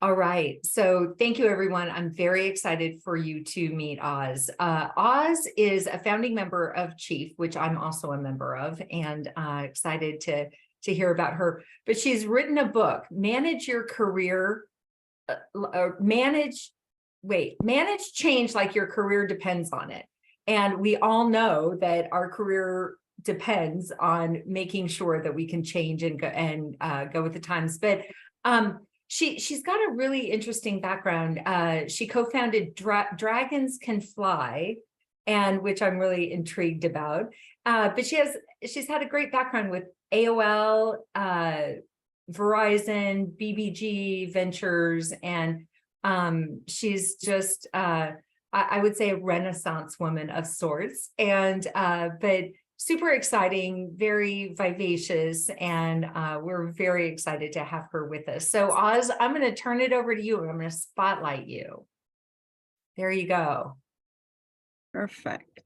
All right. So thank you, everyone. I'm very excited for you to meet Oz. Oz is a founding member of Chief, which I'm also a member of, and excited to hear about her. But she's written a book, Manage Your Career, Manage Change Like Your Career Depends on It. And we all know that our career depends on making sure that we can change and go with the times. But she's got a really interesting background. She co-founded Dragons Can Fly, and which I'm really intrigued about. But she's had a great background with AOL, Verizon, BBG Ventures, and she's just I would say a Renaissance woman of sorts, and but super exciting, very vivacious, and we're very excited to have her with us. So Oz, I'm going to turn it over to you. I'm going to spotlight you. There you go. Perfect.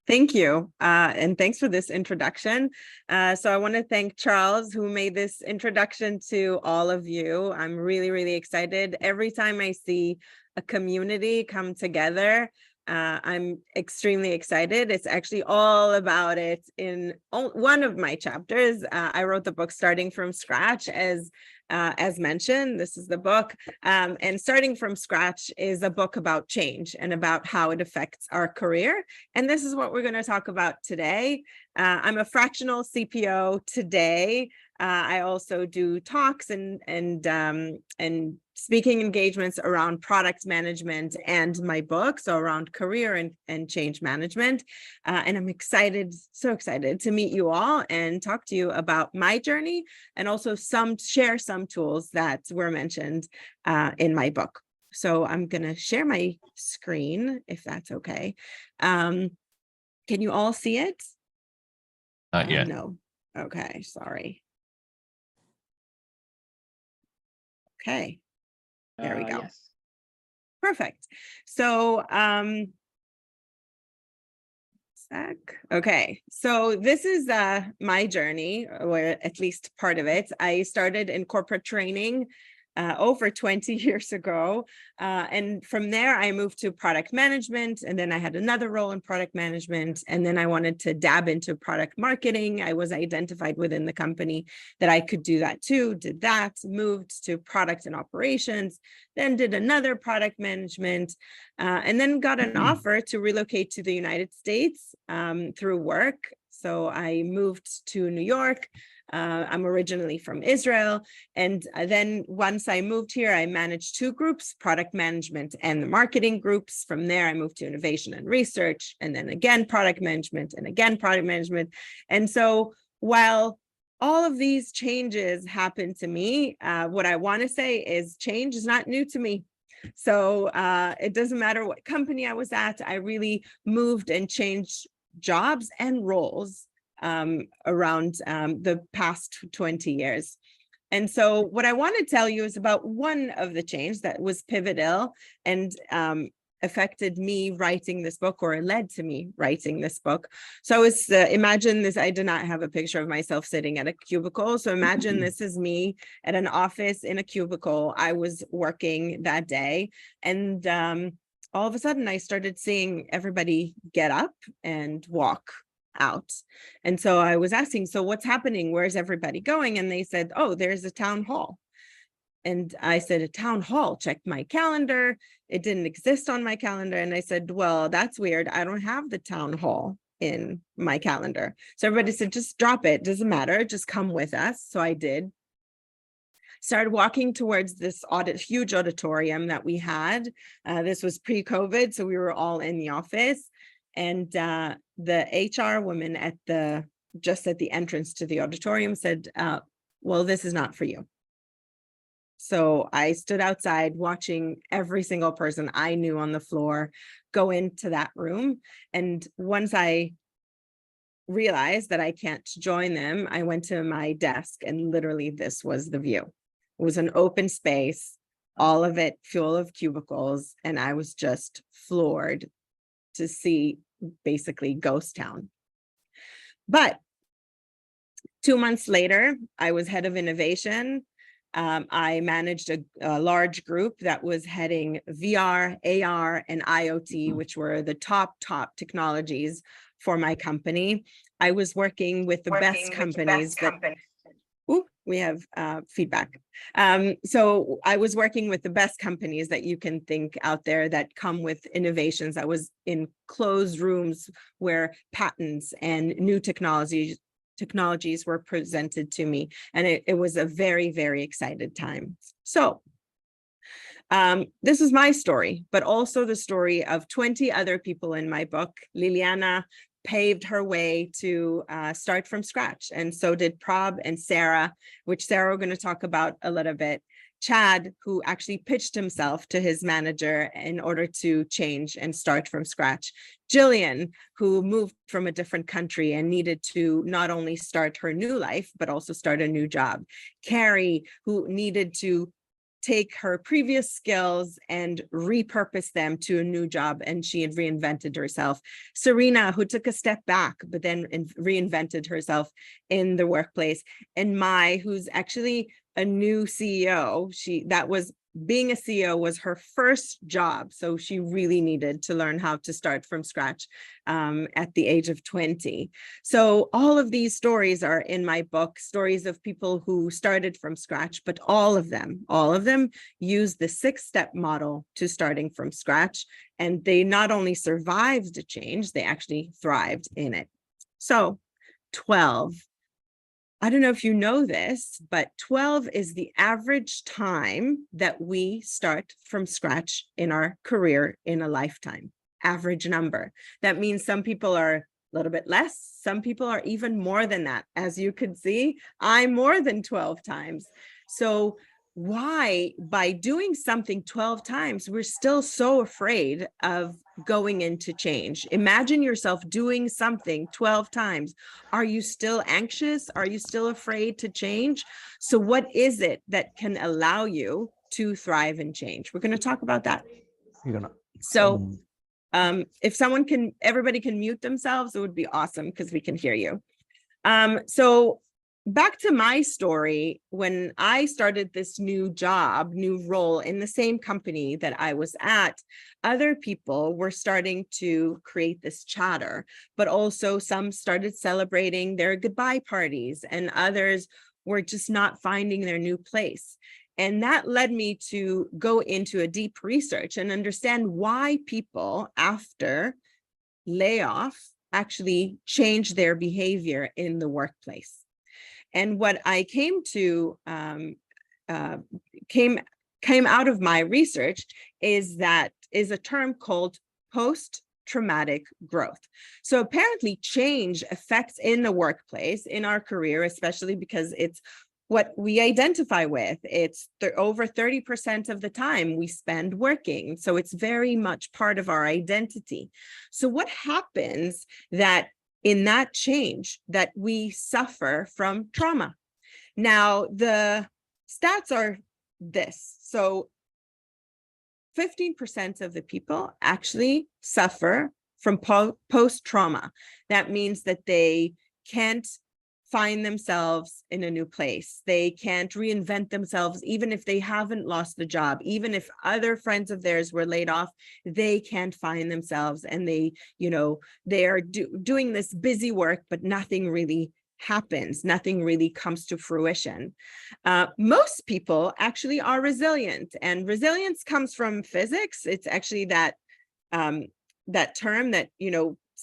Thank you. And thanks for this introduction. So I want to thank Charles, who made this introduction to all of you. I'm really, really excited. Every time I see a community come together, I'm extremely excited. It's actually all about it in one of my chapters. I wrote the book Starting from Scratch, as mentioned. This is the book. And Starting from Scratch is a book about change and about how it affects our career. And this is what we're going to talk about today. I'm a fractional CPO today. I also do talks and speaking engagements around product management and my book, so around career and change management. And I'm so excited to meet you all and talk to you about my journey, and also share some tools that were mentioned in my book. So I'm going to share my screen, if that's okay. Can you all see it? Not yet. No. Okay, sorry. Okay, there we go. Yes. Perfect. So, okay, so this is my journey, or at least part of it. I started in corporate training over 20 years ago. And from there, I moved to product management, and then I had another role in product management. And then I wanted to dab into product marketing. I was identified within the company that I could do that too, did that, moved to product and operations, then did another product management, and then got an offer to relocate to the United States through work. So I moved to New York. I'm originally from Israel. And then once I moved here, I managed two groups, product management and the marketing groups. From there, I moved to innovation and research, and then again, product management, and again, product management. And so while all of these changes happened to me, what I want to say is change is not new to me. So it doesn't matter what company I was at, I really moved and changed jobs and roles around the past 20 years. And so what I want to tell you is about one of the change that was pivotal and affected me writing this book, or led to me writing this book. So I was, imagine this, I did not have a picture of myself sitting at a cubicle. So imagine this is me at an office in a cubicle. I was working that day, and all of a sudden I started seeing everybody get up and walk out. And so I was asking, so what's happening? Where's everybody going? And they said, oh, there's a town hall. And I said, a town hall? Checked my calendar. It didn't exist on my calendar. And I said, well, that's weird. I don't have the town hall in my calendar. So everybody said, just drop it. Doesn't matter. Just come with us. So I did. Started walking towards this huge auditorium that we had. This was pre-COVID, so we were all in the office. And the HR woman just at the entrance to the auditorium said, well, this is not for you. So I stood outside watching every single person I knew on the floor go into that room. And once I realized that I can't join them, I went to my desk, and literally this was the view. It was an open space, all of it full of cubicles, and I was just floored to see basically ghost town. But 2 months later, I was head of innovation. I managed a large group that was heading VR, AR, and IoT, which were the top technologies for my company. I was working with the best companies that. Ooh, we have feedback. So I was working with the best companies that you can think out there that come with innovations. I was in closed rooms where patents and new technologies were presented to me. And it was a very, very excited time. So this is my story, but also the story of 20 other people in my book. Liliana paved her way to start from scratch. And so did Prab and Sarah, which Sarah we're going to talk about a little bit. Chad, who actually pitched himself to his manager in order to change and start from scratch. Jillian, who moved from a different country and needed to not only start her new life, but also start a new job. Carrie, who needed to take her previous skills and repurpose them to a new job, and she had reinvented herself. Serena, who took a step back, but then reinvented herself in the workplace. And Mai, who's actually a new CEO. Being a CEO was her first job, so she really needed to learn how to start from scratch at the age of 20. So all of these stories are in my book, stories of people who started from scratch, but all of them use the 6-step model to starting from scratch. And they not only survived the change, they actually thrived in it. So 12. I don't know if you know this, but 12 is the average time that we start from scratch in our career in a lifetime. Average number. That means some people are a little bit less. Some people are even more than that. As you can see, I'm more than 12 times. So why, by doing something 12 times, we're still so afraid of going into change? Imagine yourself doing something 12 times. Are you still anxious? Are you still afraid to change? So what is it that can allow you to thrive and change? We're going to talk about that. So if everybody can mute themselves, it would be awesome because we can hear you. So back to my story, when I started this new role in the same company that I was at, other people were starting to create this chatter, but also some started celebrating their goodbye parties and others were just not finding their new place. And that led me to go into a deep research and understand why people after layoff actually change their behavior in the workplace. And what I came to came out of my research is a term called post-traumatic growth. So apparently change affects in the workplace, in our career, especially because it's what we identify with. It's over 30% of the time we spend working. So it's very much part of our identity. So what happens in that change that we suffer from trauma? Now, the stats are this. So 15% of the people actually suffer from post-trauma. That means that they can't find themselves in a new place. They can't reinvent themselves, even if they haven't lost the job, even if other friends of theirs were laid off, they can't find themselves. And they are doing this busy work, but nothing really happens. Nothing really comes to fruition. Most people actually are resilient, and resilience comes from physics. It's actually that term that,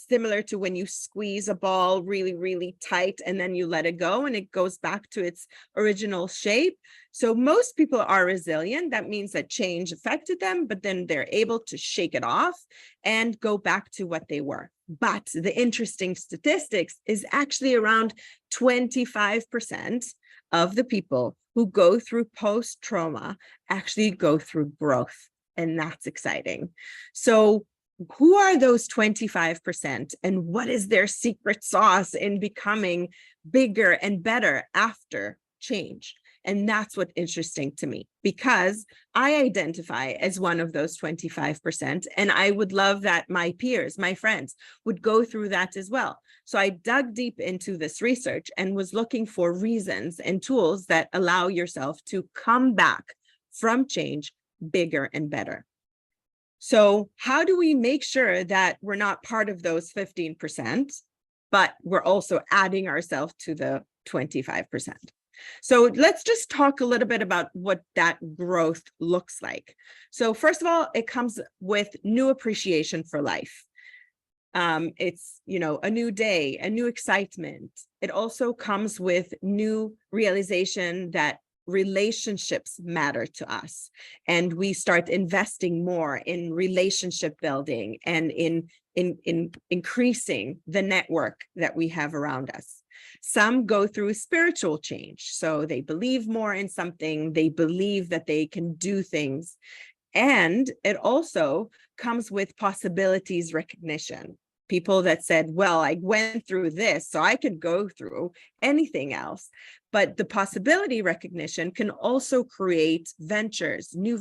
similar to when you squeeze a ball really, really tight and then you let it go and it goes back to its original shape. So most people are resilient. That means that change affected them, but then they're able to shake it off and go back to what they were. But the interesting statistics is actually around 25% of the people who go through post-trauma actually go through growth. And that's exciting. So who are those 25% and what is their secret sauce in becoming bigger and better after change? And that's what's interesting to me, because I identify as one of those 25%. And I would love that my peers, my friends, would go through that as well. So I dug deep into this research and was looking for reasons and tools that allow yourself to come back from change bigger and better. So how do we make sure that we're not part of those 15%, but we're also adding ourselves to the 25%? So let's just talk a little bit about what that growth looks like. So first of all, it comes with new appreciation for life. It's, a new day, a new excitement. It also comes with new realization that relationships matter to us, and we start investing more in relationship building and in increasing the network that we have around us. Some go through spiritual change, so they believe more in something, they believe that they can do things, and it also comes with possibilities recognition. People that said, well, I went through this, so I could go through anything else. But the possibility recognition can also create ventures, new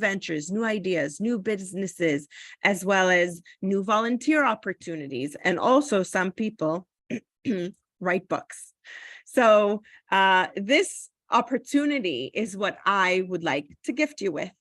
ideas, new businesses, as well as new volunteer opportunities. And also some people write books. So this opportunity is what I would like to gift you with.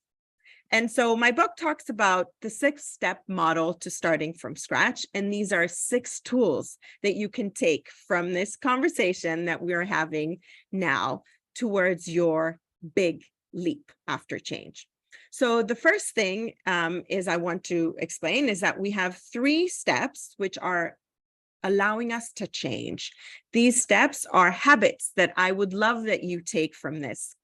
And so my book talks about the 6-step model to starting from scratch. And these are 6 tools that you can take from this conversation that we're having now towards your big leap after change. So the first thing is I want to explain is that we have 3 steps which are allowing us to change. These steps are habits that I would love that you take from this,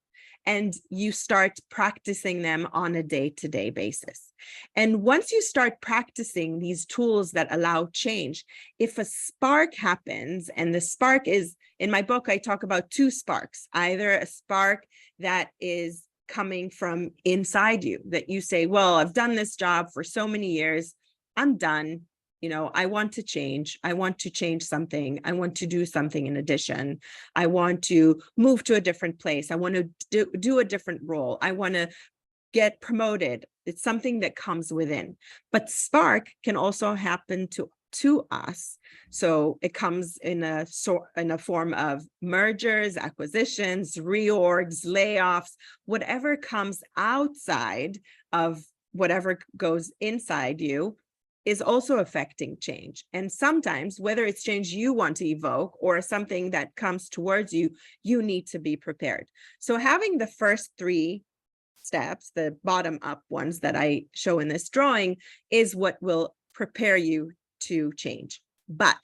and you start practicing them on a day-to-day basis. And once you start practicing these tools that allow change, if a spark happens, and the spark is, in my book, I talk about 2 sparks, either a spark that is coming from inside you, that you say, well, I've done this job for so many years, I'm done. I want to change. I want to change something. I want to do something in addition. I want to move to a different place. I want to do a different role. I want to get promoted. It's something that comes within. But spark can also happen to us. So it comes in a form of mergers, acquisitions, reorgs, layoffs, whatever comes outside of whatever goes inside you is also affecting change. And sometimes, whether it's change you want to evoke or something that comes towards you, you need to be prepared. So having the first 3 steps, the bottom up ones that I show in this drawing, is what will prepare you to change. But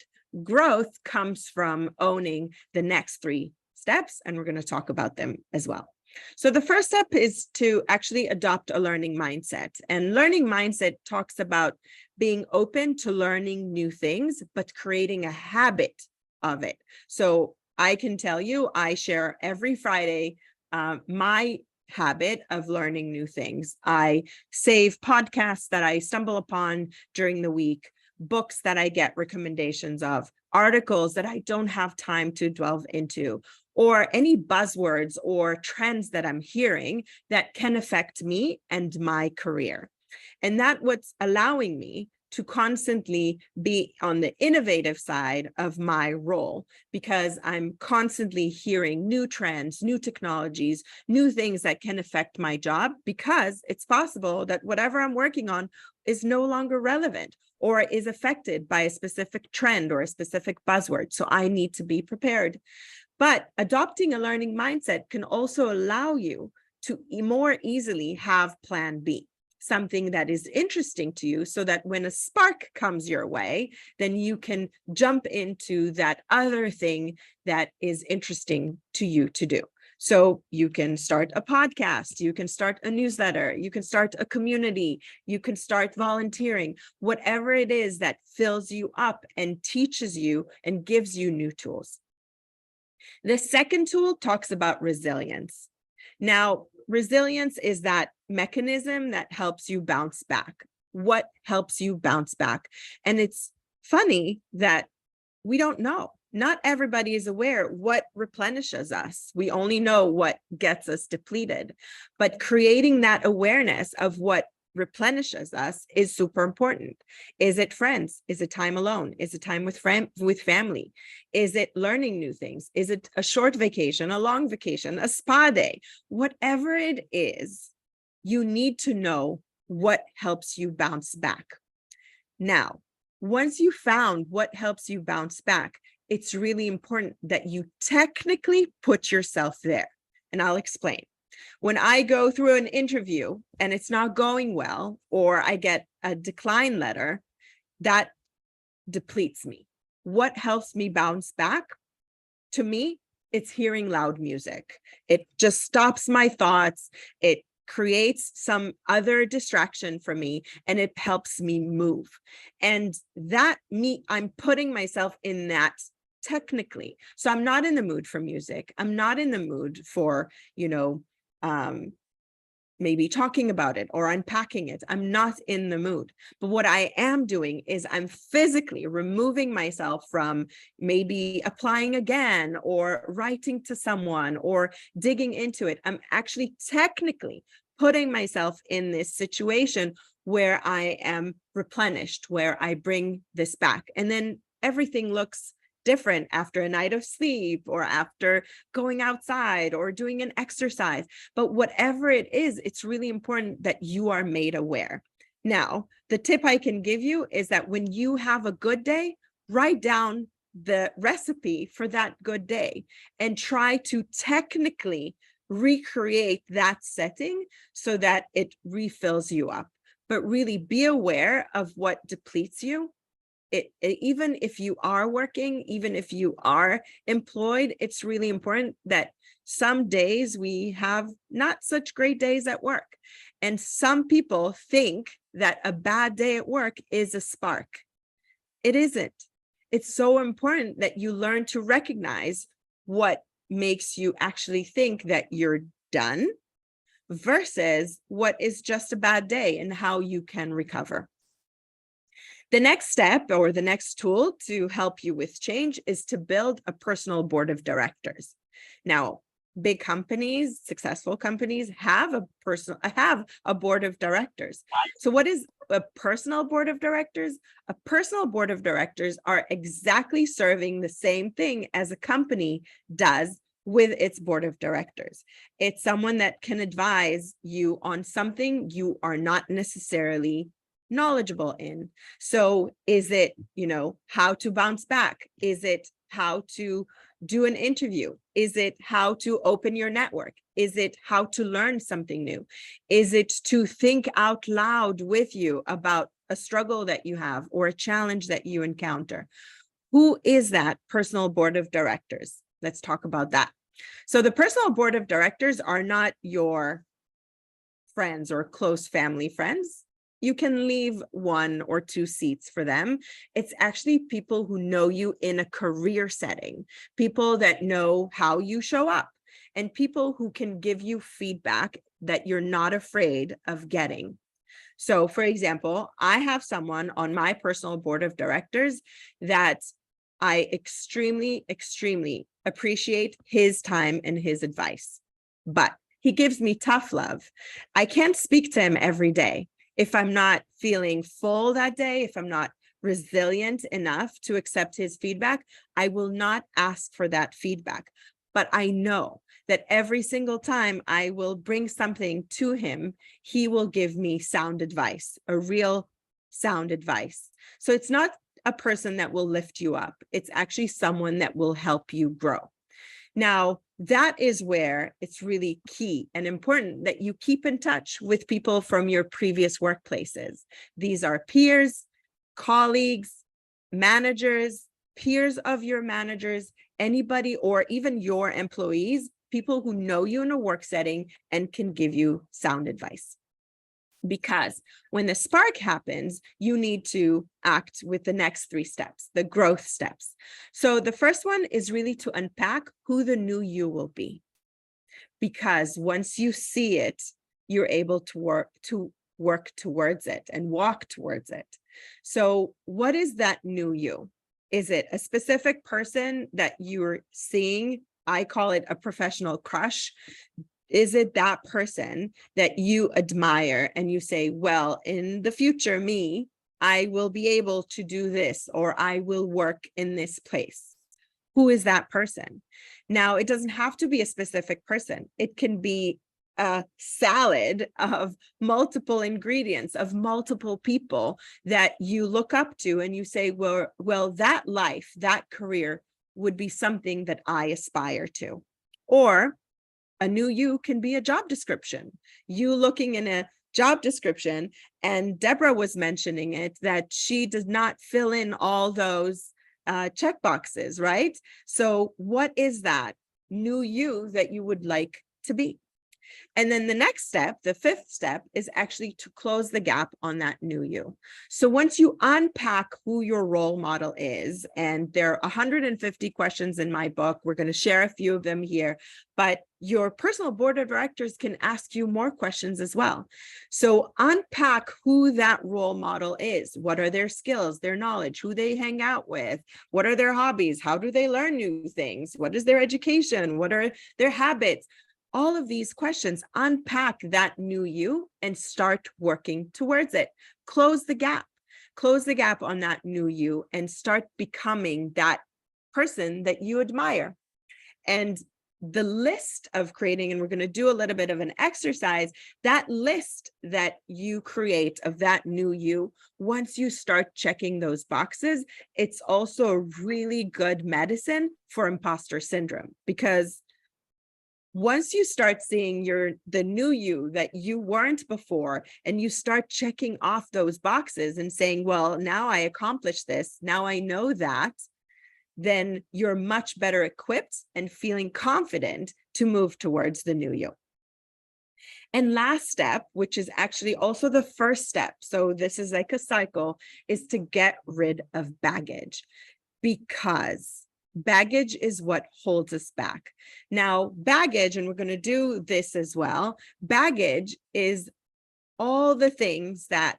growth comes from owning the next 3 steps, and we're going to talk about them as well. So the first step is to actually adopt a learning mindset. And learning mindset talks about being open to learning new things, but creating a habit of it. So I can tell you, I share every Friday my habit of learning new things. I save podcasts that I stumble upon during the week, books that I get recommendations of, articles that I don't have time to delve into, or any buzzwords or trends that I'm hearing that can affect me and my career. And that's what's allowing me to constantly be on the innovative side of my role, because I'm constantly hearing new trends, new technologies, new things that can affect my job, because it's possible that whatever I'm working on is no longer relevant or is affected by a specific trend or a specific buzzword. So I need to be prepared. But adopting a learning mindset can also allow you to more easily have plan B, something that is interesting to you, so that when a spark comes your way, then you can jump into that other thing that is interesting to you to do. So you can start a podcast, you can start a newsletter, you can start a community, you can start volunteering, whatever it is that fills you up and teaches you and gives you new tools. The second tool talks about resilience. Now, resilience is that mechanism that helps you bounce back. What helps you bounce back? And it's funny that we don't know. not everybody is aware what replenishes us. We only know what gets us depleted, but creating that awareness of what replenishes us is super important. Is it friends? Is it time alone? Is it time with family? Is it learning new things? Is it a short vacation, a long vacation, a spa day? Whatever it is, you need to know what helps you bounce back. Now, once you found what helps you bounce back, it's really important that you technically put yourself there. And I'll explain. When I go through an interview and it's not going well, or I get a decline letter, that depletes me. What helps me bounce back? To me, it's hearing loud music. It just stops my thoughts. It creates some other distraction for me, and it helps me move. And I'm putting myself in that technically. So I'm not in the mood for music. I'm not in the mood for, maybe talking about it or unpacking it. I'm not in the mood. But what I am doing is I'm physically removing myself from maybe applying again or writing to someone or digging into it. I'm actually technically putting myself in this situation where I am replenished, where I bring this back. And then everything looks different after a night of sleep or after going outside or doing an exercise. But whatever it is, it's really important that you are made aware. Now, the tip I can give you is that when you have a good day, write down the recipe for that good day and try to technically recreate that setting so that it refills you up. But really be aware of what depletes you. Even if you are working, even if you are employed, it's really important that some days we have not such great days at work. And some people think that a bad day at work is a spark. It isn't. It's so important that you learn to recognize what makes you actually think that you're done versus what is just a bad day and how you can recover. The next step or the next tool to help you with change is to build a personal board of directors. Now, big companies, successful companies have a board of directors. So what is a personal board of directors? A personal board of directors are exactly serving the same thing as a company does with its board of directors. It's someone that can advise you on something you are not necessarily knowledgeable in. So is it, how to bounce back? Is it how to do an interview? Is it how to open your network? Is it how to learn something new? Is it to think out loud with you about a struggle that you have or a challenge that you encounter? Who is that personal board of directors? Let's talk about that. So the personal board of directors are not your friends or close family friends. You can leave 1 or 2 seats for them. It's actually people who know you in a career setting, people that know how you show up, and people who can give you feedback that you're not afraid of getting. So, for example, I have someone on my personal board of directors that I extremely, extremely appreciate his time and his advice, but he gives me tough love. I can't speak to him every day. If I'm not feeling full that day, if I'm not resilient enough to accept his feedback, I will not ask for that feedback. But I know that every single time I will bring something to him, he will give me sound advice, a real sound advice. So it's not a person that will lift you up. It's actually someone that will help you grow. Now, that is where it's really key and important that you keep in touch with people from your previous workplaces. These are peers, colleagues, managers, peers of your managers, anybody, or even your employees, people who know you in a work setting and can give you sound advice. Because when the spark happens, you need to act with the next 3 steps, the growth steps. So the first one is really to unpack who the new you will be. Because once you see it, you're able to work towards it and walk towards it. So what is that new you? Is it a specific person that you're seeing? I call it a professional crush. Is it that person that you admire and you say, well, in the future, I will be able to do this, or I will work in this place? Who is that person? Now, it doesn't have to be a specific person. It can be a salad of multiple ingredients, of multiple people that you look up to and you say, well, that life, that career would be something that I aspire to. Or a new you can be a job description. You looking in a job description, and Deborah was mentioning it, that she does not fill in all those check boxes, right? So what is that new you that you would like to be? And then the next step, the fifth step, is actually to close the gap on that new you. So once you unpack who your role model is, and there are 150 questions in my book, we're going to share a few of them here, but your personal board of directors can ask you more questions as well. So unpack who that role model is. What are their skills, their knowledge, who they hang out with, what are their hobbies, how do they learn new things, what is their education, what are their habits? All of these questions, unpack that new you and start working towards it. Close the gap on that new you and start becoming that person that you admire. And the list of creating, and we're going to do a little bit of an exercise, that list that you create of that new you, once you start checking those boxes, it's also a really good medicine for imposter syndrome, because once you start seeing the new you that you weren't before, and you start checking off those boxes and saying, well, now I accomplished this, now I know that, then you're much better equipped and feeling confident to move towards the new you. And last step, which is actually also the first step, so this is like a cycle, is to get rid of baggage, because baggage is what holds us back. Now, baggage, and we're going to do this as well, baggage is all the things that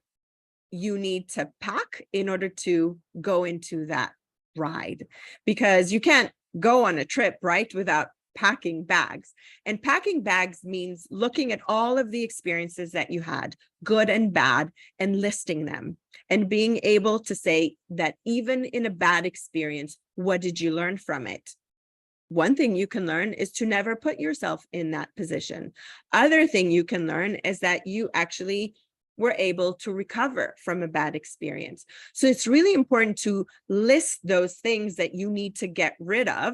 you need to pack in order to go into that ride, because you can't go on a trip, right, without packing bags. And packing bags means looking at all of the experiences that you had, good and bad, and listing them, and being able to say that even in a bad experience, what did you learn from it? One thing you can learn is to never put yourself in that position. Other thing you can learn is that you actually were able to recover from a bad experience. So it's really important to list those things that you need to get rid of,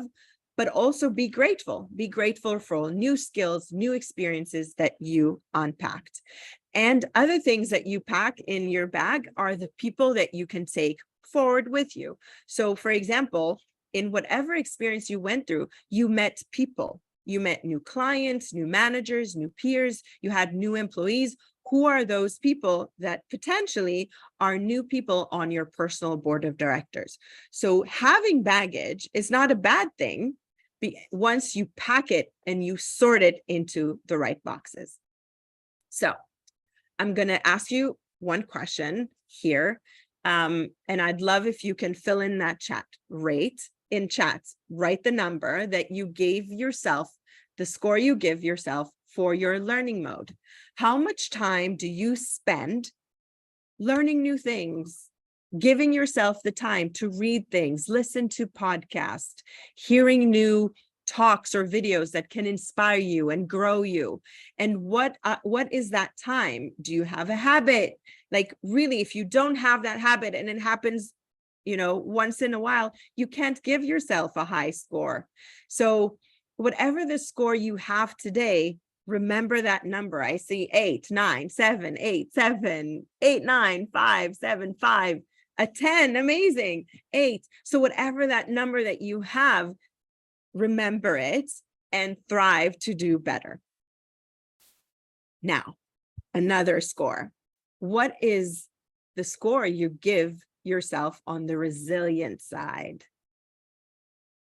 but also be grateful. Be grateful for new skills, new experiences that you unpacked. And other things that you pack in your bag are the people that you can take forward with you. So for example, in whatever experience you went through, you met people, you met new clients, new managers, new peers, you had new employees. Who are those people that potentially are new people on your personal board of directors? So having baggage is not a bad thing once you pack it and you sort it into the right boxes. So I'm going to ask you one question here. And I'd love if you can fill in that chat. Write the number that you gave yourself, the score you give yourself for your learning mode. How much time do you spend learning new things, giving yourself the time to read things, listen to podcasts, hearing new talks or videos that can inspire you and grow you? And what is that time? Do you have a habit? Like really, if you don't have that habit and it happens, once in a while, you can't give yourself a high score. So whatever the score you have today, remember that number. I see 8, 9, 7, 8, 7, 8, 9, 5, 7, 5, a 10, amazing, 8. So whatever that number that you have, remember it and thrive to do better. Now, another score. What is the score you give yourself on the resilient side?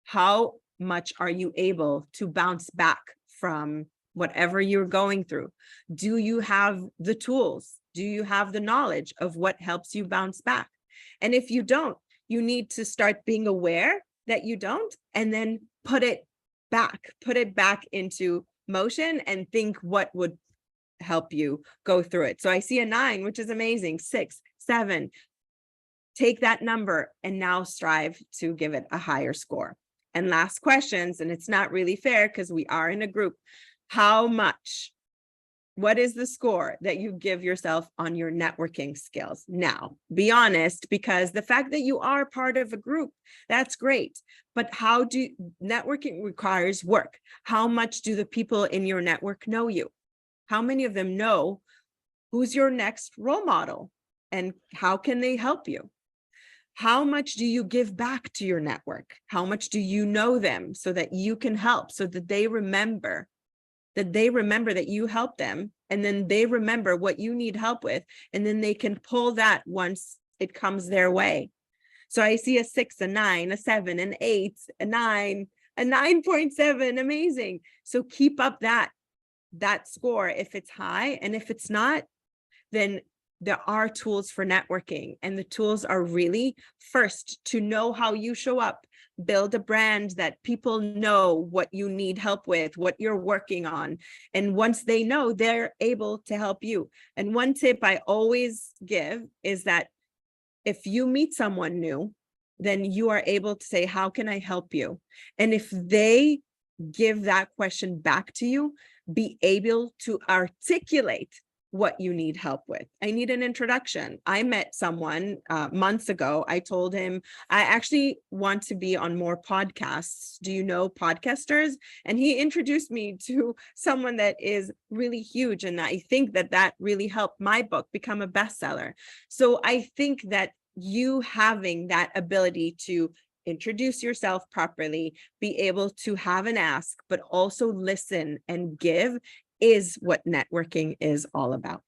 How much are you able to bounce back from whatever you're going through? Do you have the tools? Do you have the knowledge of what helps you bounce back? And if you don't, you need to start being aware that you don't, and then put it back into motion and think what would help you go through it. So I see a 9, which is amazing. 6, 7, take that number and now strive to give it a higher score. And last questions, and it's not really fair because we are in a group. What is the score that you give yourself on your networking skills? Now, be honest, because the fact that you are part of a group, that's great. But networking requires work. How much do the people in your network know you? How many of them know who's your next role model and how can they help you? How much do you give back to your network? How much do you know them so that you can help, so that they remember that you help them, and then they remember what you need help with, and then they can pull that once it comes their way. So I see a 6, a 9, a 7, an 8, a 9, a 9.7, amazing. So keep up that score if it's high, and if it's not, then there are tools for networking, and the tools are really, first, to know how you show up, build a brand that people know what you need help with, what you're working on. And once they know, they're able to help you. And one tip I always give is that if you meet someone new, then you are able to say, how can I help you? And if they give that question back to you, be able to articulate what you need help with. I need an introduction. I met someone months ago. I told him, I actually want to be on more podcasts. Do you know podcasters? And he introduced me to someone that is really huge. And I think that really helped my book become a bestseller. So I think that you having that ability to introduce yourself properly, be able to have an ask, but also listen and give, is what networking is all about.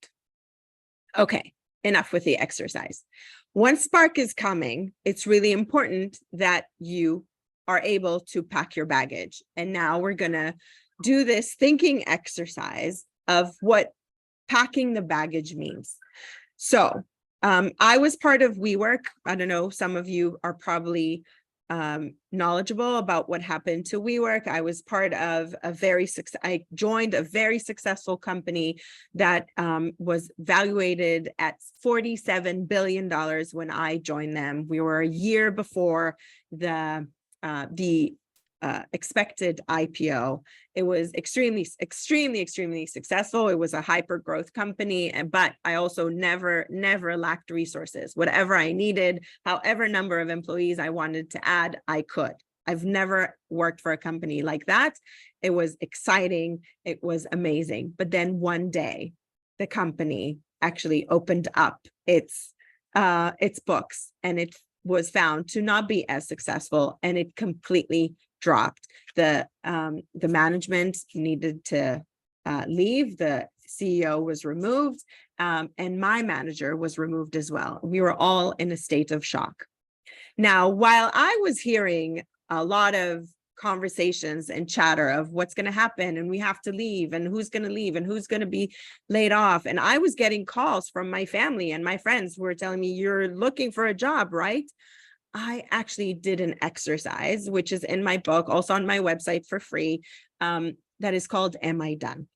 Okay, enough with the exercise. Once Spark is coming, it's really important that you are able to pack your baggage. And now we're gonna do this thinking exercise of what packing the baggage means. So I was part of WeWork. I don't know, some of you are probably knowledgeable about what happened to WeWork. I was part of I joined a very successful company that was valuated at $47 billion when I joined them. We were a year before the expected IPO. It was extremely successful. It was a hyper growth company, but I also never lacked resources. Whatever I needed, however number of employees I wanted to add, I could. I've never worked for a company like that. It was exciting. It was amazing. But then one day, the company actually opened up its books, and it was found to not be as successful, and it completely dropped. The management needed to leave. The CEO was removed, and my manager was removed as well. We were all in a state of shock. Now, while I was hearing a lot of conversations and chatter of what's going to happen, and we have to leave, and who's going to leave, and who's going to be laid off, and I was getting calls from my family and my friends who were telling me, you're looking for a job, right? I actually did an exercise, which is in my book, also on my website for free, that is called Am I Done?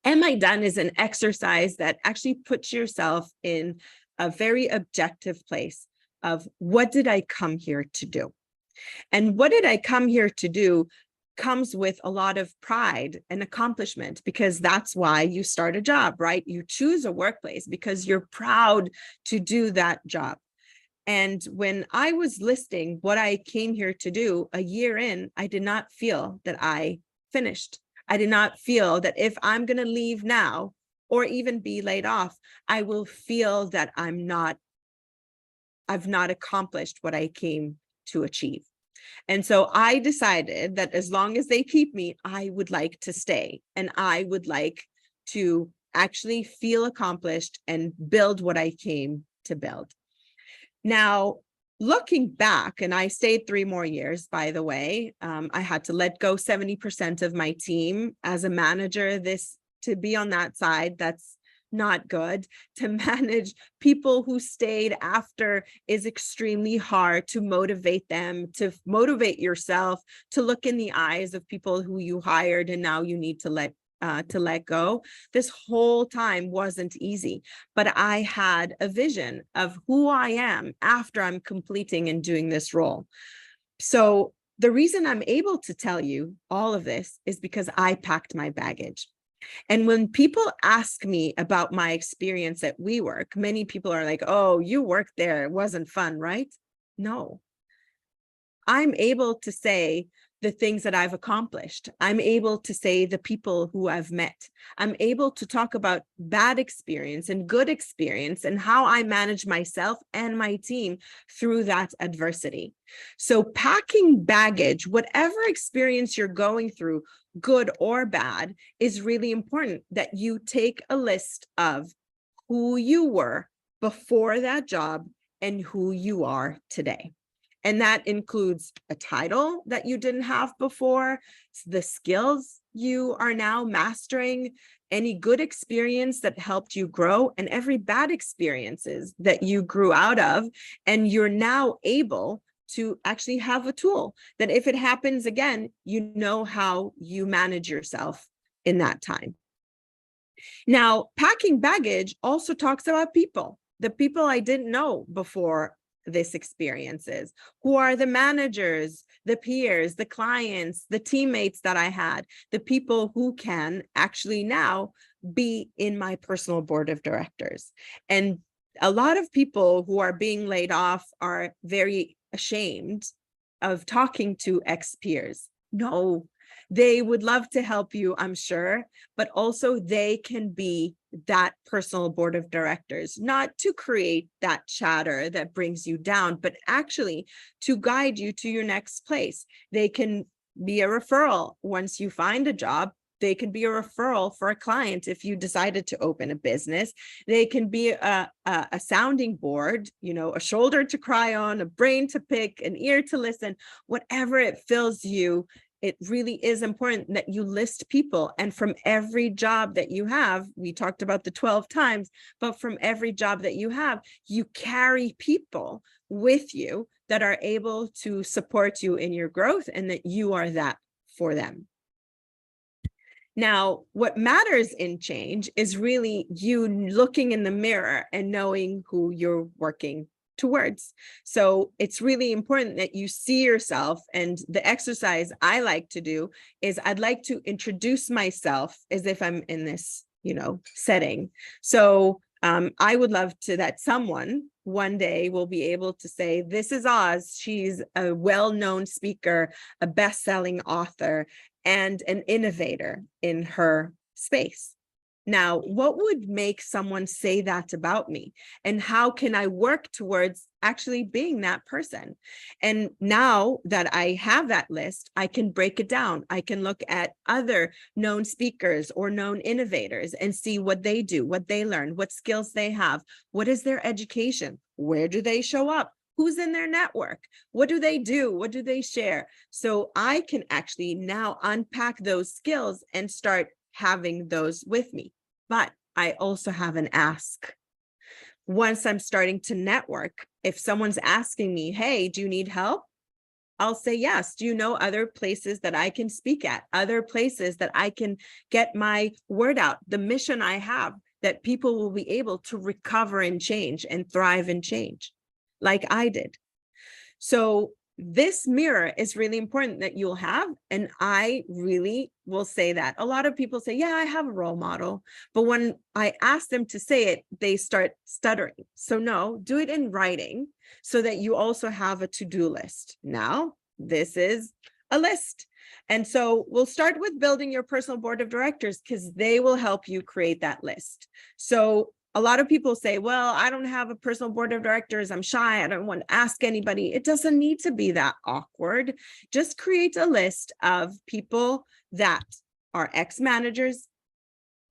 Am I Done is an exercise that actually puts yourself in a very objective place of, what did I come here to do? And what did I come here to do comes with a lot of pride and accomplishment, because that's why you start a job, right? You choose a workplace because you're proud to do that job. And when I was listing what I came here to do a year in, I did not feel that I finished. I did not feel that if I'm going to leave now or even be laid off, I will feel that I've not accomplished what I came to achieve. And so I decided that as long as they keep me, I would like to stay, and I would like to actually feel accomplished and build what I came to build. Now, looking back, and I stayed 3 more years, by the way, I had to let go 70% of my team as a manager. To be on that side, that's not good. To manage people who stayed after is extremely hard. To motivate them, to motivate yourself, to look in the eyes of people who you hired and now you need to let go. This whole time wasn't easy, but I had a vision of who I am after I'm completing and doing this role. So the reason I'm able to tell you all of this is because I packed my baggage. And when people ask me about my experience at WeWork, many people are like, oh, you worked there, it wasn't fun, right? No. I'm able to say the things that I've accomplished. I'm able to say the people who I've met. I'm able to talk about bad experience and good experience and how I manage myself and my team through that adversity. So packing baggage, whatever experience you're going through, good or bad, is really important that you take a list of who you were before that job and who you are today. And that includes a title that you didn't have before, the skills you are now mastering, any good experience that helped you grow, and every bad experiences that you grew out of. And you're now able to actually have a tool that if it happens again, you know how you manage yourself in that time. Now, packing baggage also talks about people, the people I didn't know before this experiences. Who are the managers, the peers, the clients, the teammates that I had, the people who can actually now be in my personal board of directors. And a lot of people who are being laid off are very ashamed of talking to ex-peers. No, they would love to help you, I'm sure, but also they can be that personal board of directors, not to create that chatter that brings you down, but actually to guide you to your next place. They can be a referral once you find a job. They can be a referral for a client if you decided to open a business. They can be a sounding board, you know, a shoulder to cry on, a brain to pick, an ear to listen, whatever it fills you. It really is important that you list people. And from every job that you have, we talked about the 12 times, but from every job that you have, you carry people with you that are able to support you in your growth and that you are that for them. Now, what matters in change is really you looking in the mirror and knowing who you're working towards. So it's really important that you see yourself. And the exercise I like to do is I'd like to introduce myself as if I'm in this, you know, setting. So I would love to that someone one day will be able to say, this is Oz. She's a well-known speaker, a best-selling author, and an innovator in her space. Now, what would make someone say that about me? And how can I work towards actually being that person? And now that I have that list, I can break it down. I can look at other known speakers or known innovators and see what they do, what they learn, what skills they have, what is their education, where do they show up? Who's in their network? What do they do? What do they share? So I can actually now unpack those skills and start having those with me. But I also have an ask. Once I'm starting to network, if someone's asking me, hey, do you need help? I'll say yes. Do you know other places that I can speak at? Other places that I can get my word out? The mission I have, that people will be able to recover and change and thrive and change like I did. So this mirror is really important that you'll have. And I really will say that. A lot of people say, yeah, I have a role model. But when I ask them to say it, they start stuttering. So no, do it in writing so that you also have a to-do list. Now, this is a list. And so we'll start with building your personal board of directors because they will help you create that list. So a lot of people say, well, I don't have a personal board of directors. I'm shy. I don't want to ask anybody. It doesn't need to be that awkward. Just create a list of people that are ex-managers,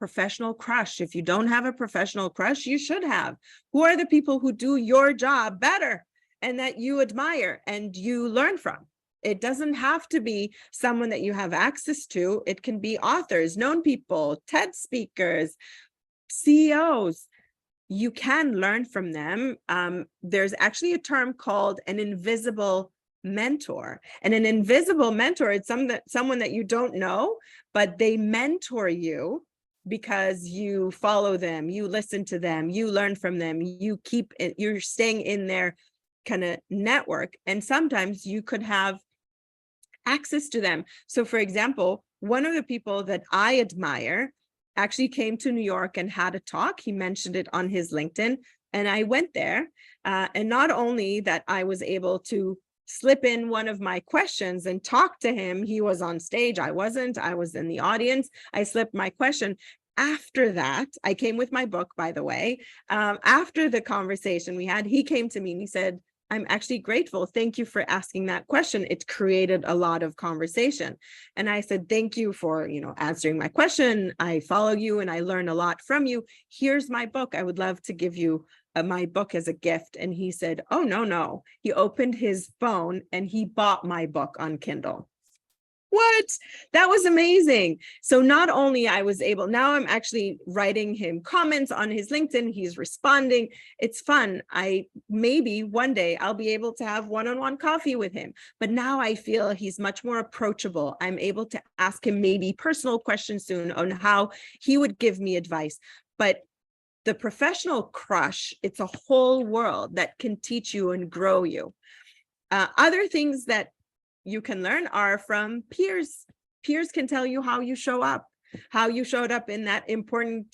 professional crush. If you don't have a professional crush, you should have. Who are the people who do your job better and that you admire and you learn from? It doesn't have to be someone that you have access to. It can be authors, known people, TED speakers, CEOs, you can learn from them. There's actually a term called an invisible mentor. And an invisible mentor, it's someone that you don't know, but they mentor you because you follow them, you listen to them, you learn from them, you're staying in their kind of network. And sometimes you could have access to them. So for example, one of the people that I admire actually came to New York and had a talk. He mentioned it on his LinkedIn, and I went there. And not only that I was able to slip in one of my questions and talk to him, he was on stage, I wasn't, I was in the audience, I slipped my question. After that, I came with my book, by the way. After the conversation we had, he came to me and he said, I'm actually grateful. Thank you for asking that question. It created a lot of conversation. And I said, thank you for, answering my question. I follow you and I learn a lot from you. Here's my book. I would love to give you my book as a gift. And he said, oh, no. He opened his phone and he bought my book on Kindle. What? That was amazing. So not only I was able, now I'm actually writing him comments on his LinkedIn. He's responding. It's fun. Maybe one day I'll be able to have one-on-one coffee with him. But now I feel he's much more approachable. I'm able to ask him maybe personal questions soon on how he would give me advice. But the professional crush, it's a whole world that can teach you and grow you. Other things that you can learn are from peers. Peers can tell you how you show up, how you showed up in that important,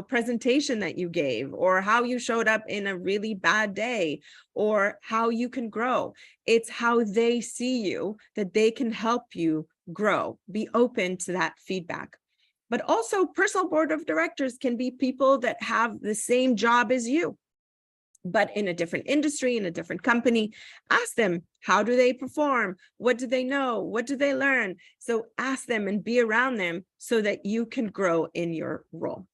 presentation that you gave, or how you showed up in a really bad day, or how you can grow. It's how they see you that they can help you grow. Be open to that feedback. But also personal board of directors can be people that have the same job as you, but in a different industry, in a different company. Ask them, how do they perform? What do they know? What do they learn? So ask them and be around them so that you can grow in your role.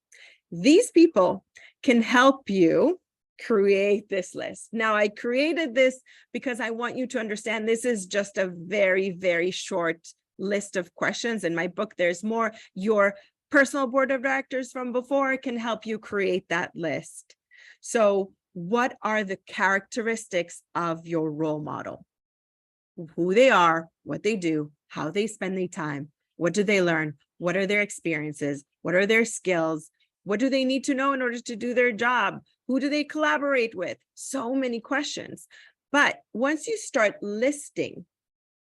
These people can help you create this list. Now, I created this because I want you to understand this is just a very, very short list of questions. In my book, there's more. Your personal board of directors from before can help you create that list. So what are the characteristics of your role model? Who they are, what they do, how they spend their time, what do they learn, what are their experiences, what are their skills, what do they need to know in order to do their job, who do they collaborate with? So many questions. But once you start listing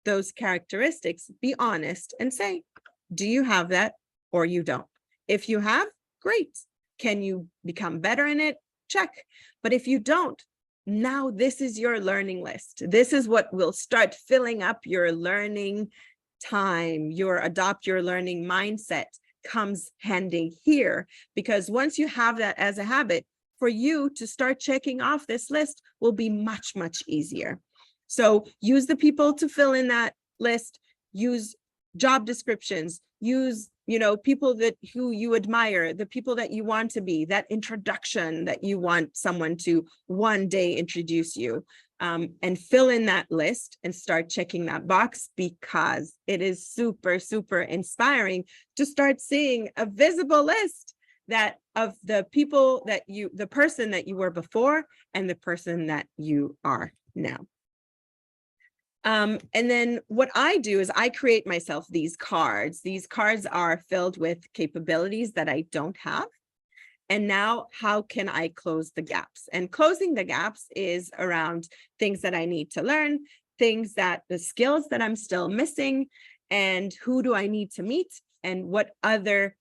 those characteristics, be honest and say, do you have that or you don't? If you have, great. Can you become better in it? Check. But if you don't, now this is your learning list. This is what will start filling up your learning time. Your adopt your learning mindset comes handy here, because once you have that as a habit, for you to start checking off this list will be much, much easier. So use the people to fill in that list, use job descriptions, use people who you admire, the people that you want to be, that introduction that you want someone to one day introduce you, and fill in that list and start checking that box, because it is super, super inspiring to start seeing a visible list that of the people that the person that you were before and the person that you are now. And then what I do is I create myself these cards. These cards are filled with capabilities that I don't have. And now how can I close the gaps? And closing the gaps is around things that I need to learn, the skills that I'm still missing, and who do I need to meet, and what other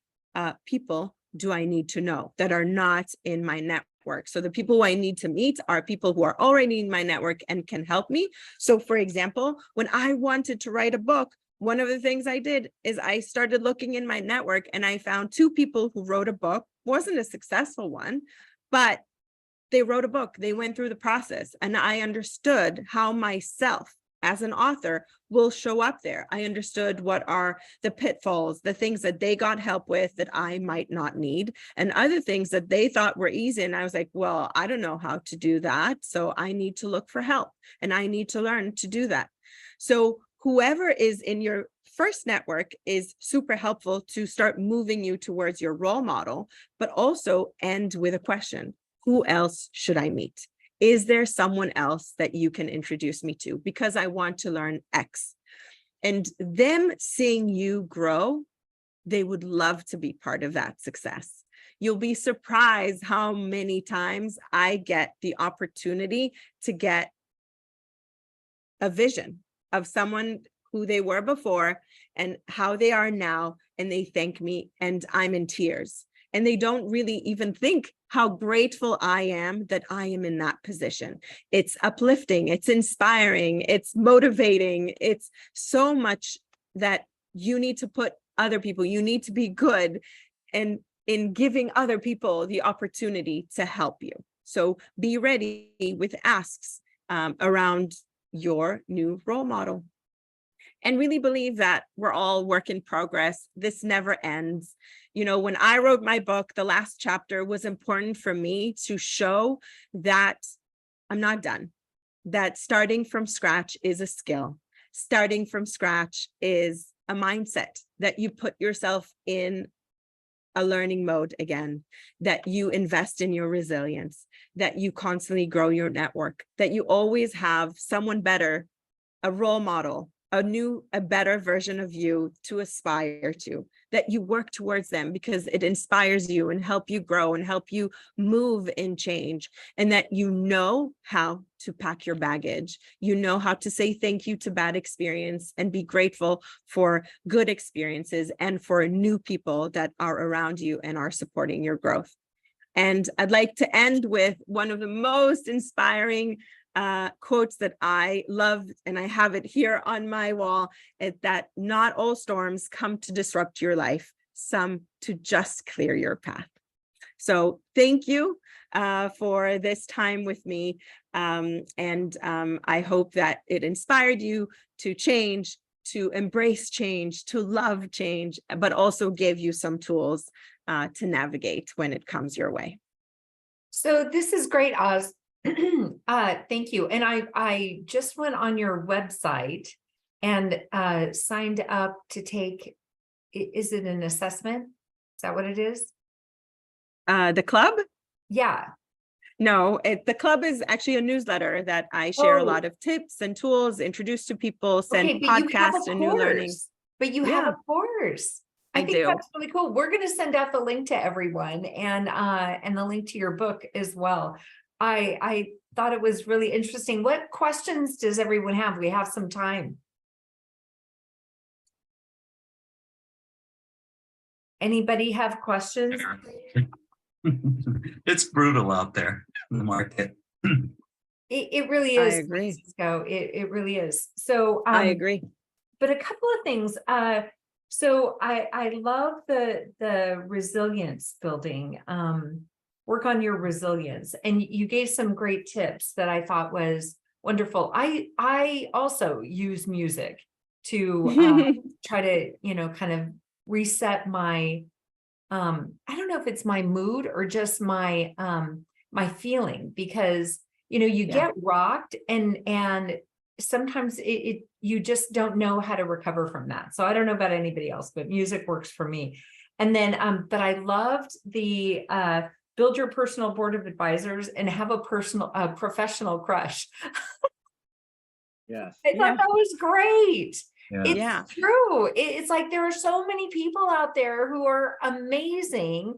people do I need to know that are not in my network. So the people who I need to meet are people who are already in my network and can help me. So for example, when I wanted to write a book, one of the things I did is I started looking in my network and I found 2 people who wrote a book. Wasn't a successful one, but they wrote a book. They went through the process, and I understood how myself as an author will show up there. I understood what are the pitfalls, the things that they got help with that I might not need, and other things that they thought were easy. And I was like, well, I don't know how to do that. So I need to look for help and I need to learn to do that. So whoever is in your first network is super helpful to start moving you towards your role model, but also end with a question. Who else should I meet? Is there someone else that you can introduce me to? Because I want to learn X. And them seeing you grow, they would love to be part of that success. You'll be surprised how many times I get the opportunity to get a vision of someone who they were before and how they are now, and they thank me and I'm in tears. And they don't really even think how grateful I am that I am in that position. It's uplifting, it's inspiring, it's motivating. It's so much that you need to put other people, you need to be good and in giving other people the opportunity to help you. So be ready with asks around your new role model. And really believe that we're all work in progress. This never ends. You know, when I wrote my book, the last chapter was important for me to show that I'm not done, that starting from scratch is a skill. Starting from scratch is a mindset, that you put yourself in a learning mode again, that you invest in your resilience, that you constantly grow your network, that you always have someone better, a role model, a better version of you to aspire to, that you work towards them because it inspires you and help you grow and help you move in change, and that you know how to pack your baggage. You know how to say thank you to bad experience and be grateful for good experiences and for new people that are around you and are supporting your growth. And I'd like to end with one of the most inspiring quotes that I love, and I have it here on my wall, is that not all storms come to disrupt your life, some to just clear your path. So thank you for this time with me. I hope that it inspired you to change, to embrace change, to love change, but also gave you some tools to navigate when it comes your way. So this is great, Oz. Thank you. And I just went on your website and signed up to take, is it an assessment? Is that what it is? The club? Yeah. No, the club is actually a newsletter that I share a lot Oh, of tips and tools, introduce to people, send okay, but you have podcasts a and new learning. course. But you have Yeah, a course. I I think do. that's really cool. We're going to send out the link to everyone and the link to your book as well. I thought it was really interesting. What questions does everyone have? We have some time. Anybody have questions? It's brutal out there in the market. It really I is, agree. Francisco. It really is. So I agree. but a couple of things. So I love the resilience building. Work on your resilience, and you gave some great tips that I thought was wonderful. I also use music to try to kind of reset my I don't know if it's my mood or just my my feeling, because you Yeah. get rocked and sometimes it you just don't know how to recover from that. So I don't know about anybody else, but music works for me. And then but I loved the build your personal board of advisors and have a professional crush. Yes. I thought that was great. Yeah. It's Yeah. true. It's like there are so many people out there who are amazing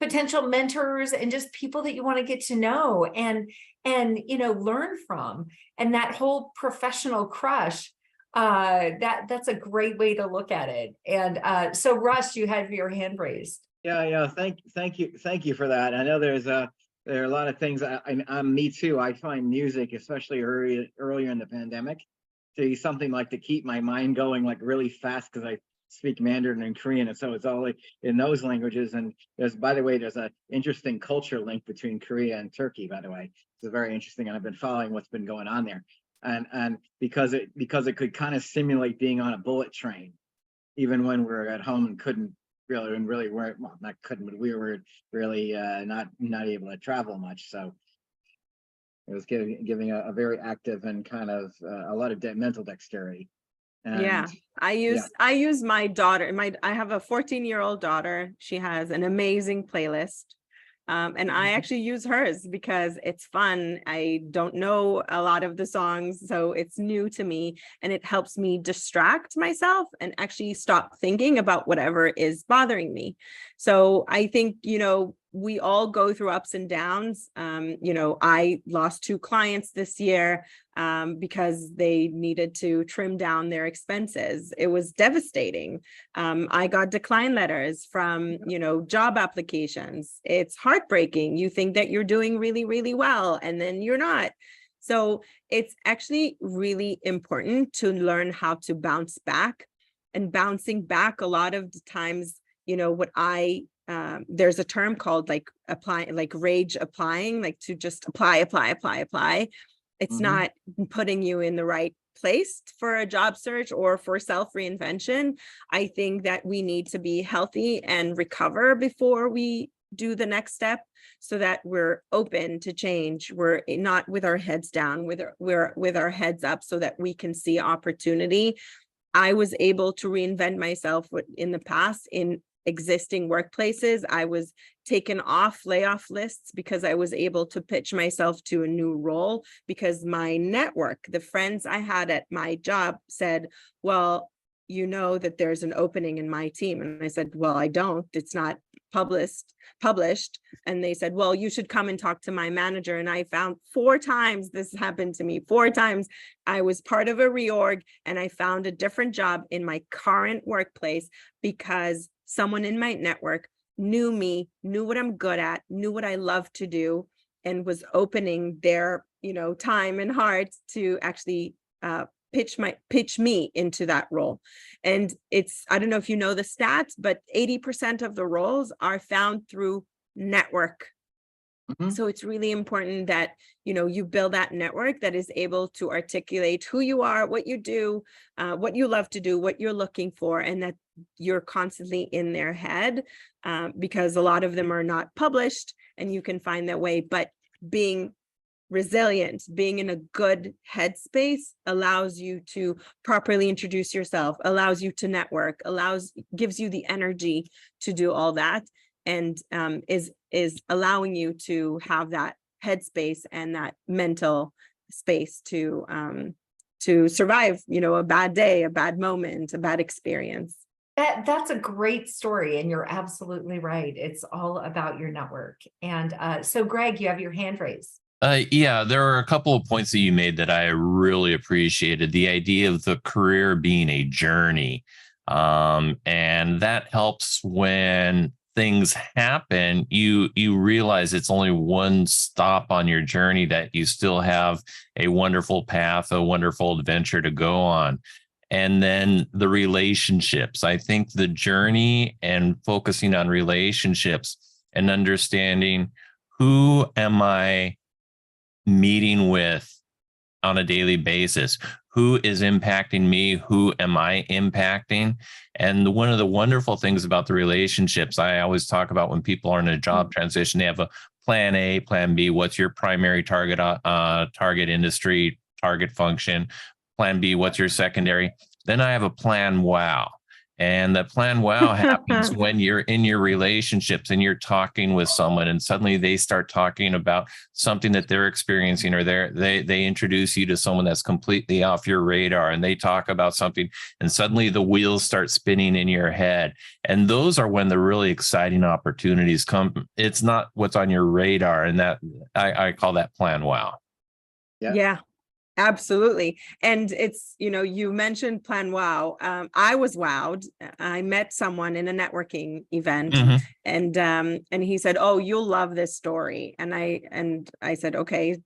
potential mentors and just people that you want to get to know and learn from. And that whole professional crush, that's a great way to look at it. And so Russ, you had your hand raised. Yeah. Thank you for that. I know there are a lot of things. I'm me too. I find music, especially earlier in the pandemic, to be something like to keep my mind going like really fast, because I speak Mandarin and Korean, and so it's all in those languages. And by the way, there's an interesting culture link between Korea and Turkey. By the way, it's very interesting, and I've been following what's been going on there. And because it could kind of simulate being on a bullet train, even when we're at home and couldn't really weren't, well, not couldn't, but we were really not able to travel much. So it was giving a very active and kind of a lot of mental dexterity. Yeah, And I use my daughter, I have a 14-year-old daughter. She has an amazing playlist. And I actually use hers because it's fun. I don't know a lot of the songs, so it's new to me, and it helps me distract myself and actually stop thinking about whatever is bothering me. So I think, we all go through ups and downs. I lost 2 clients this year because they needed to trim down their expenses. It was devastating. I got decline letters from, job applications. It's heartbreaking. You think that you're doing really, really well, and then you're not. So it's actually really important to learn how to bounce back. And bouncing back, a lot of the times, there's a term called rage applying, like to just apply. It's not putting you in the right place for a job search or for self reinvention. I think that we need to be healthy and recover before we do the next step, so that we're open to change. We're not with our heads down, we're with our heads up, so that we can see opportunity. I was able to reinvent myself in the past in existing workplaces. I was taken off layoff lists because I was able to pitch myself to a new role, because my network, the friends I had at my job, said, well, that there's an opening in my team. And I said, well, I don't, it's not published. And they said, well, you should come and talk to my manager. And I found 4 times this happened to me. 4 times I was part of a reorg and I found a different job in my current workplace because someone in my network knew me, knew what I'm good at, knew what I love to do, and was opening their, time and heart to actually pitch me into that role. And I don't know if you know the stats, but 80% of the roles are found through network. So it's really important that, you build that network that is able to articulate who you are, what you do, what you love to do, what you're looking for, and that you're constantly in their head, because a lot of them are not published and you can find that way. But being resilient, being in a good headspace allows you to properly introduce yourself, allows you to network, gives you the energy to do all that, and is allowing you to have that headspace and that mental space to survive, a bad day, a bad moment, a bad experience. That's a great story, and you're absolutely right. It's all about your network. And so Greg, you have your hand raised. Yeah, there are a couple of points that you made that I really appreciated. The idea of the career being a journey. And that helps when things happen, you realize it's only one stop on your journey, that you still have a wonderful path, a wonderful adventure to go on. And then the relationships. I think the journey and focusing on relationships and understanding, who am I meeting with on a daily basis? Who is impacting me? Who am I impacting? And one of the wonderful things about the relationships, I always talk about, when people are in a job transition, they have a plan A, plan B. What's your primary target, target industry, target function? Plan B, what's your secondary? Then I have a plan wow. And the plan wow happens when you're in your relationships and you're talking with someone, and suddenly they start talking about something that they're experiencing, or they introduce you to someone that's completely off your radar, and they talk about something, and suddenly the wheels start spinning in your head. And those are when the really exciting opportunities come. It's not what's on your radar, and that I call that plan wow. Yeah. Absolutely. And it's, you mentioned Plan Wow. I was wowed. I met someone in a networking event, and he said, oh, you'll love this story. And I said, okay,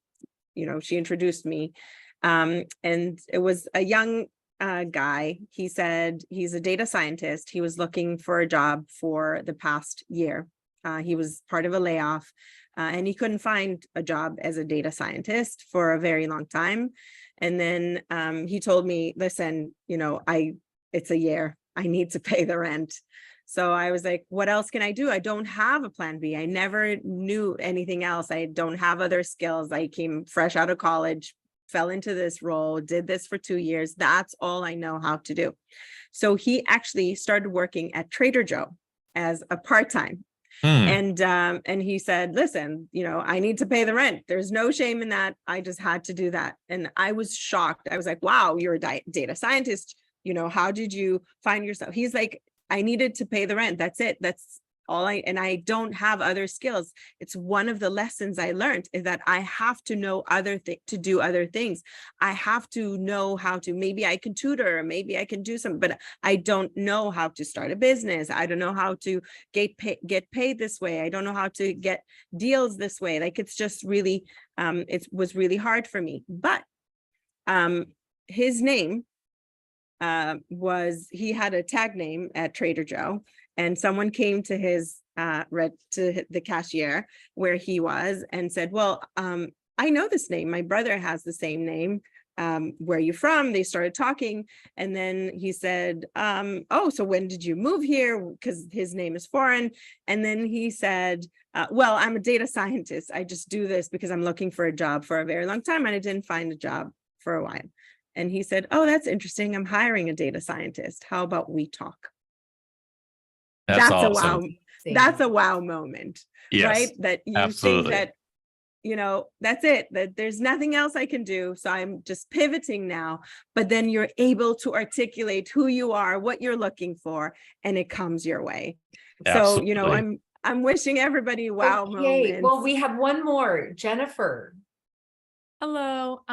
she introduced me. And it was a young guy. He said he's a data scientist. He was looking for a job for the past year. He was part of a layoff. And he couldn't find a job as a data scientist for a very long time. And then he told me, listen, it's a year. I need to pay the rent. So I was like, what else can I do? I don't have a plan B. I never knew anything else. I don't have other skills. I came fresh out of college, fell into this role, did this for 2 years. That's all I know how to do. So he actually started working at Trader Joe as a part-time. And he said, listen, I need to pay the rent. There's no shame in that. I just had to do that. And I was shocked. I was like, wow, you're a data scientist. How did you find yourself? He's like, I needed to pay the rent. That's it. That's all and I don't have other skills. It's one of the lessons I learned is that I have to know to do other things. I have to know how to, maybe I can tutor, maybe I can do something, but I don't know how to start a business. I don't know how to get paid this way. I don't know how to get deals this way. Like, it's just really, it was really hard for me. But his name he had a tag name at Trader Joe, and someone came to his to the cashier where he was and said, well, I know this name. My brother has the same name. Where are you from? They started talking. And then he said, oh, so when did you move here? Because his name is foreign. And then he said, well, I'm a data scientist. I just do this because I'm looking for a job for a very long time, and I didn't find a job for a while. And he said, oh, that's interesting. I'm hiring a data scientist. How about we talk? That's awesome. A wow. That's a wow moment, yes, right? That you absolutely think that, that's it, that there's nothing else I can do. So I'm just pivoting now, but then you're able to articulate who you are, what you're looking for, and it comes your way. Absolutely. So, I'm wishing everybody wow moments. Well, we have one more, Jennifer. Hello.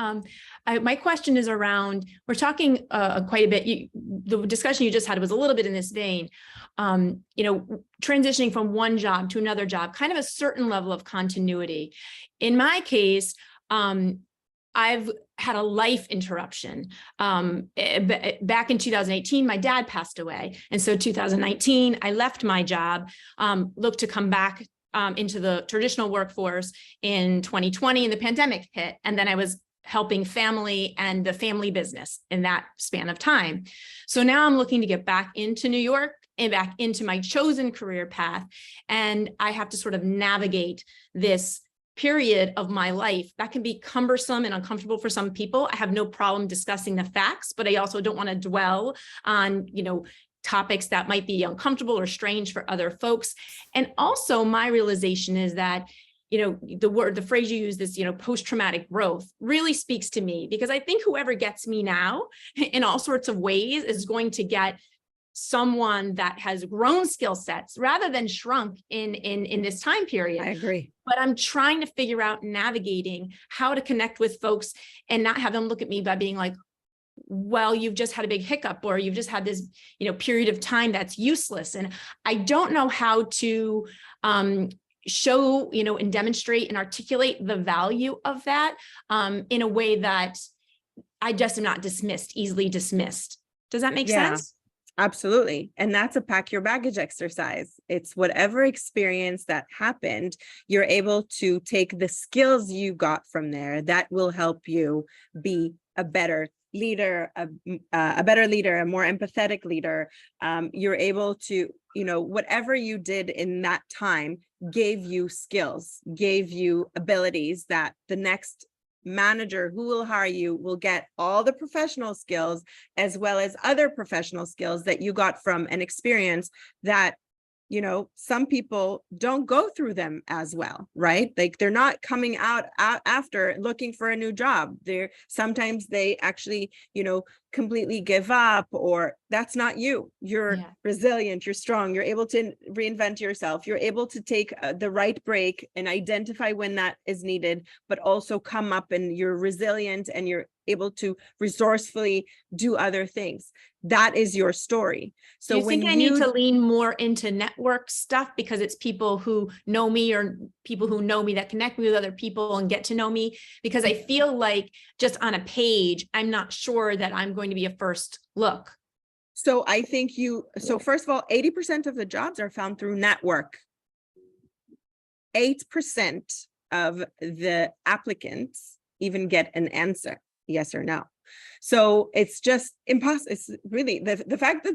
My question is around, we're talking quite a bit. The discussion you just had was a little bit in this vein, transitioning from one job to another job, kind of a certain level of continuity. In my case, I've had a life interruption. Back in 2018, my dad passed away. And so 2019, I left my job, looked to come back into the traditional workforce in 2020, and the pandemic hit. And then I was helping family and the family business in that span of time. So now I'm looking to get back into New York and back into my chosen career path. And I have to sort of navigate this period of my life that can be cumbersome and uncomfortable for some people. I have no problem discussing the facts, but I also don't want to dwell on, topics that might be uncomfortable or strange for other folks. And also my realization is that, the phrase you use, this, post-traumatic growth really speaks to me, because I think whoever gets me now in all sorts of ways is going to get someone that has grown skill sets rather than shrunk in this time period. I agree. But I'm trying to figure out navigating how to connect with folks and not have them look at me by being like, well, you've just had a big hiccup, or you've just had this, period of time that's useless. And I don't know how to show, and demonstrate and articulate the value of that in a way that I just am not easily dismissed. Does that make sense? Absolutely. And that's a pack your baggage exercise. It's whatever experience that happened, you're able to take the skills you got from there that will help you be a better leader, a better leader, a more empathetic leader. You're able to, whatever you did in that time gave you skills, gave you abilities that the next manager who will hire you will get all the professional skills as well as other professional skills that you got from an experience that, some people don't go through them as well, right? Like, they're not coming out after looking for a new job. Sometimes they actually, completely give up, or that's not you. You're resilient, you're strong, you're able to reinvent yourself. You're able to take the right break and identify when that is needed, but also come up, and you're resilient and you're able to resourcefully do other things. That is your story. So do you think I need to lean more into network stuff because it's people who know me, or people who know me that connect me with other people and get to know me? Because I feel like just on a page, I'm not sure that I'm going to be a first look. So I think first of all, 80% of the jobs are found through network. 8% of the applicants even get an answer, yes or no. So it's just impossible. It's really the fact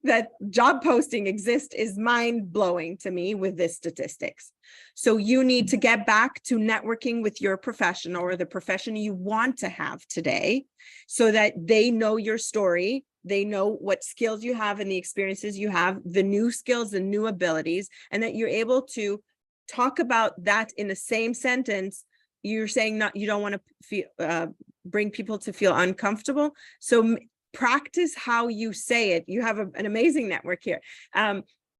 that job posting exists is mind blowing to me with this statistics. So you need to get back to networking with your profession or the profession you want to have today, so that they know your story. They know what skills you have and the experiences you have, the new skills and new abilities, and that you're able to talk about that in the same sentence. You're saying you don't want to feel, bring people to feel uncomfortable. So practice how you say it. You have an amazing network here.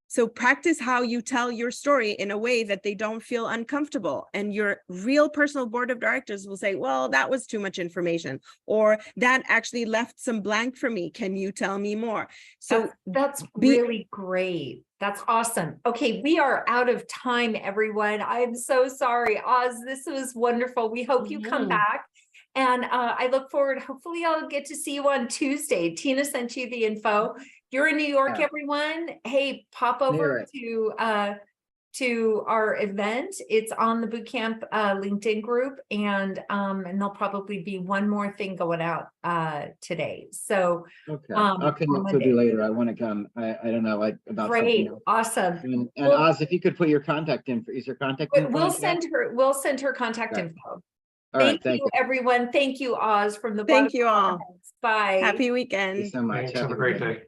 So practice how you tell your story in a way that they don't feel uncomfortable. And your real personal board of directors will say, well, that was too much information, or that actually left some blank for me. Can you tell me more? So that's really great. That's awesome. Okay, we are out of time, everyone. I'm so sorry. Oz, this was wonderful. We hope you come back. And I look forward, hopefully I'll get to see you on Tuesday. Tina sent you the info. You're in New York, everyone. Hey, pop over to our event. It's on the bootcamp LinkedIn group, and there'll probably be one more thing going out today. So I'll connect with you later. I want to come. I don't know, like, about great, something else. awesome. And well, Oz, if you could put your contact info, is your contact info? We'll send her contact info. All right, thank you, everyone. Thank you, Oz, from the thank you all. Bye. Happy weekend. Thank you so much. Thanks. Have a great day.